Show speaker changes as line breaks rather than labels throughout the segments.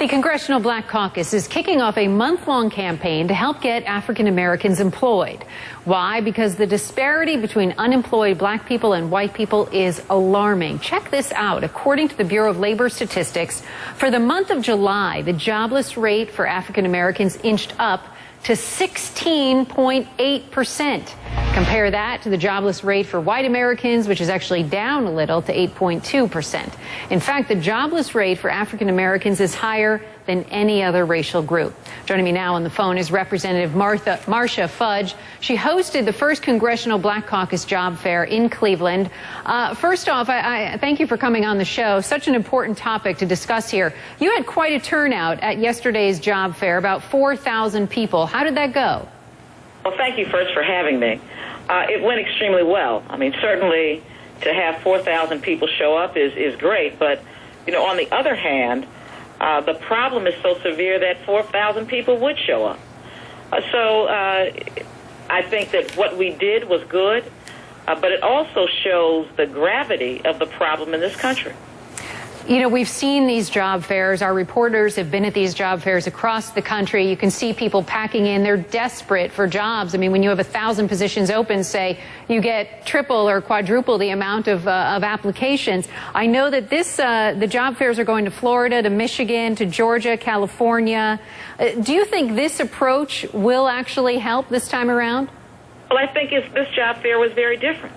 The Congressional Black Caucus is kicking off a month-long campaign to help get African Americans employed. Why? Because the disparity between unemployed black people and white people is alarming. Check this out. According to the Bureau of Labor Statistics, for the month of July, the jobless rate for African Americans inched up to 16.8%. Compare that to the jobless rate for white Americans, which is actually down a little to 8.2%. In fact, the jobless rate for African Americans is higher than any other racial group. Joining me now on the phone is Representative Marcia Fudge. She hosted the first Congressional Black Caucus job fair in Cleveland. First off, I thank you for coming on the show. Such an important topic to discuss here. You had quite a turnout at yesterday's job fair, about 4,000 people. How did that go?
Well, thank you first for having me. It went extremely well. I mean, certainly to have 4,000 people show up is great, but, you know, on the other hand, the problem is so severe that 4,000 people would show up. So I think that what we did was good, but it also shows the gravity of the problem in this country.
You know, we've seen these job fairs. Our reporters have been at these job fairs across the country. You can see people packing in. They're desperate for jobs. I mean, when you have 1,000 positions open, say, you get triple or quadruple the amount of applications. I know that the job fairs are going to Florida, to Michigan, to Georgia, California. Do you think this approach will actually help this time around?
Well, I think this job fair was very different.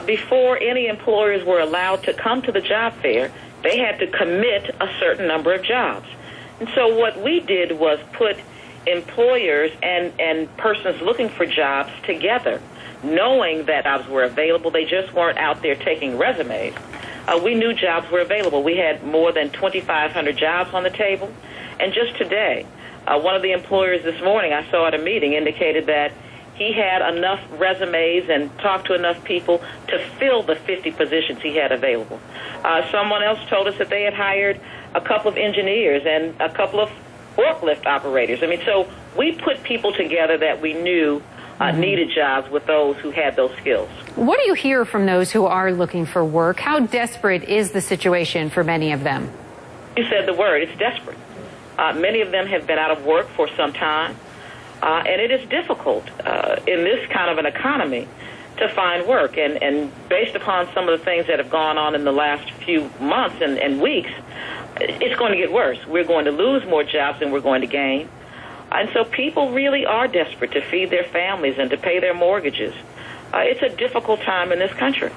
Before any employers were allowed to come to the job fair, they had to commit a certain number of jobs. And so what we did was put employers and persons looking for jobs together, knowing that jobs were available. They just weren't out there taking resumes. We knew jobs were available. We had more than 2,500 jobs on the table. And just today, one of the employers this morning I saw at a meeting indicated that he had enough resumes and talked to enough people to fill the 50 positions he had available. Someone else told us that they had hired a couple of engineers and a couple of forklift operators. I mean, so we put people together that we knew needed jobs with those who had those skills.
What do you hear from those who are looking for work? How desperate is the situation for many of them?
You said the word. It's desperate. Many of them have been out of work for some time. And it is difficult in this kind of an economy to find work. And based upon some of the things that have gone on in the last few months and weeks, it's going to get worse. We're going to lose more jobs than we're going to gain. And so people really are desperate to feed their families and to pay their mortgages. It's a difficult time in this country.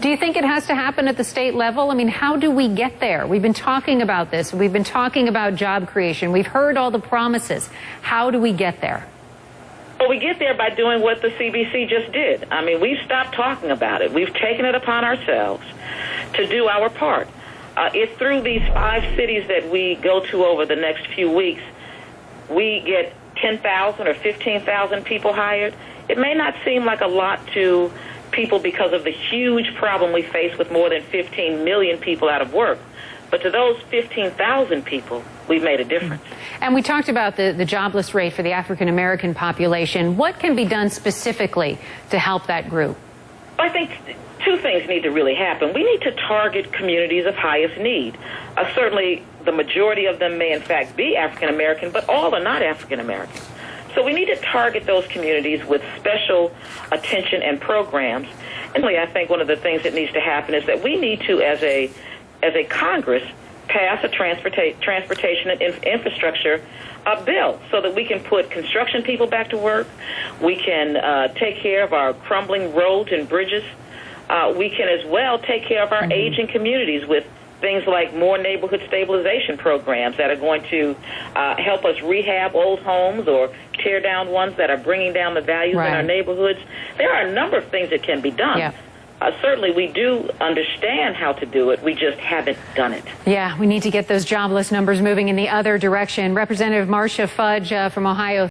Do you think it has to happen at the state level? I mean, how do we get there? We've been talking about this. We've been talking about job creation. We've heard all the promises. How do we get there?
Well, we get there by doing what the CBC just did. I mean, we've stopped talking about it. We've taken it upon ourselves to do our part. If through these 5 cities that we go to over the next few weeks, we get 10,000 or 15,000 people hired, it may not seem like a lot to people because of the huge problem we face with more than 15 million people out of work. But to those 15,000 people, we've made a difference.
And we talked about the jobless rate for the African-American population. What can be done specifically to help that group?
I think 2 things need to really happen. We need to target communities of highest need. Certainly, the majority of them may, in fact, be African-American, but all are not African-American. So we need to target those communities with special attention and programs. And I think one of the things that needs to happen is that we need to, as a Congress, pass a transportation and infrastructure bill so that we can put construction people back to work. We can take care of our crumbling roads and bridges. We can as well take care of our aging communities with things like more neighborhood stabilization programs that are going to help us rehab old homes or tear down ones that are bringing down the values in our neighborhoods. There are a number of things that can be done.
Yeah.
Certainly, we do understand how to do it. We just haven't done it.
Yeah, we need to get those jobless numbers moving in the other direction. Representative Marcia Fudge from Ohio.